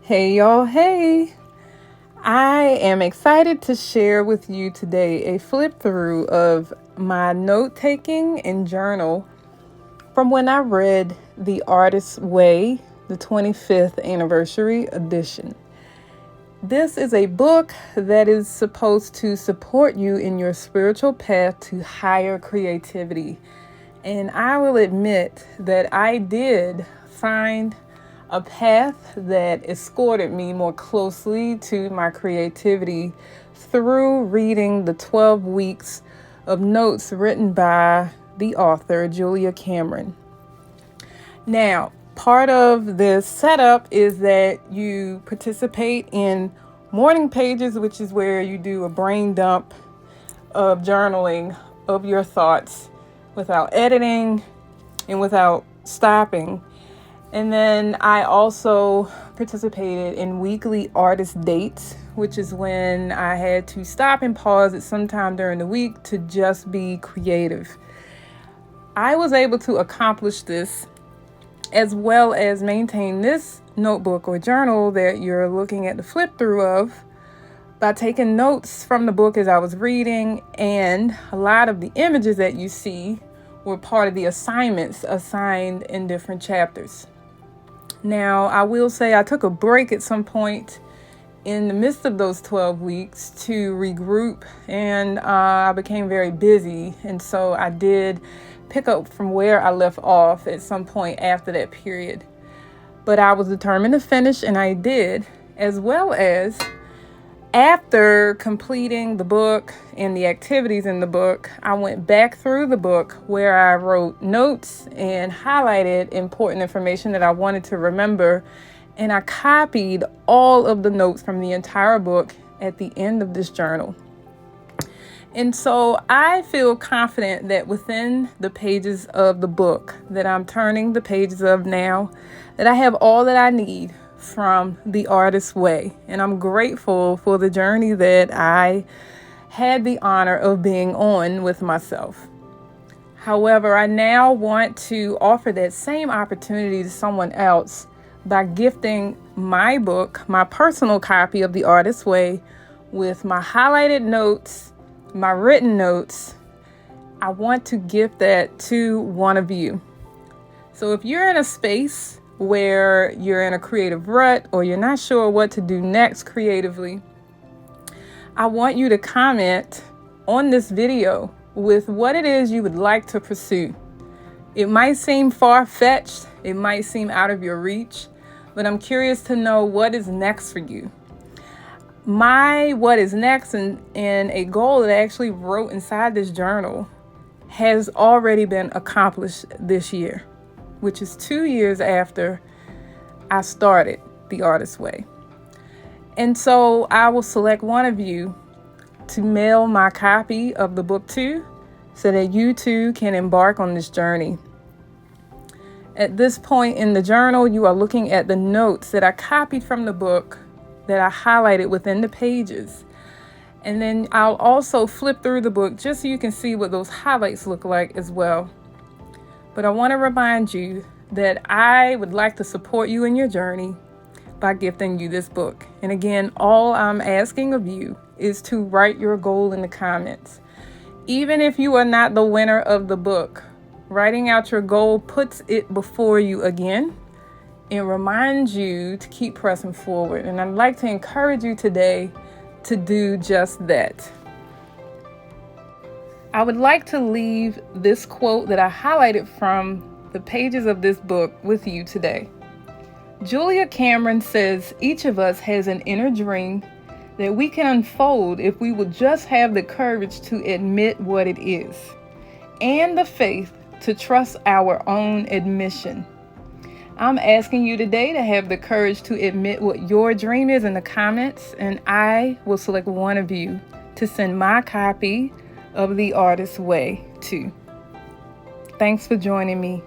Hey y'all, hey! I am excited to share with you today a flip through of my note taking and journal from when I read The Artist's Way, the 25th anniversary edition. This is a book that is supposed to support you in your spiritual path to higher creativity. And I will admit that I did find a path that escorted me more closely to my creativity through reading the 12 weeks of notes written by the author, Julia Cameron. Now, part of this setup is that you participate in morning pages, which is where you do a brain dump of journaling of your thoughts without editing and without stopping. And then I also participated in weekly artist dates, which is when I had to stop and pause at some time during the week to just be creative. I was able to accomplish this as well as maintain this notebook or journal that you're looking at the flip through of by taking notes from the book as I was reading, and a lot of the images that you see were part of the assignments assigned in different chapters. Now, I will say I took a break at some point in the midst of those 12 weeks to regroup, and I became very busy, and so I did pick up from where I left off at some point after that period. But I was determined to finish, and I did, as well as after completing the book and the activities in the book, I went back through the book where I wrote notes and highlighted important information that I wanted to remember. And I copied all of the notes from the entire book at the end of this journal. And so I feel confident that within the pages of the book that I'm turning the pages of now, that I have all that I need from The Artist's Way. And I'm grateful for the journey that I had the honor of being on with myself. However, I now want to offer that same opportunity to someone else by gifting my book, my personal copy of The Artist's Way, with my highlighted notes, my written notes. I want to gift that to one of you. So if you're in a space where you're in a creative rut or you're not sure what to do next creatively, I want you to comment on this video with what it is you would like to pursue. It might seem far-fetched, it might seem out of your reach, but I'm curious to know what is next for you. My what is next and a goal that I actually wrote inside this journal has already been accomplished this year, which is 2 years after I started The Artist's Way. And so I will select one of you to mail my copy of the book to, so that you too can embark on this journey. At this point in the journal, you are looking at the notes that I copied from the book that I highlighted within the pages. And then I'll also flip through the book just so you can see what those highlights look like as well. But I want to remind you that I would like to support you in your journey by gifting you this book. And again, all I'm asking of you is to write your goal in the comments. Even if you are not the winner of the book, writing out your goal puts it before you again and reminds you to keep pressing forward. And I'd like to encourage you today to do just that. I would like to leave this quote that I highlighted from the pages of this book with you today. Julia Cameron says each of us has an inner dream that we can unfold if we will just have the courage to admit what it is, and the faith to trust our own admission. I'm asking you today to have the courage to admit what your dream is in the comments, and I will select one of you to send my copy of The Artist's Way to. Thanks for joining me.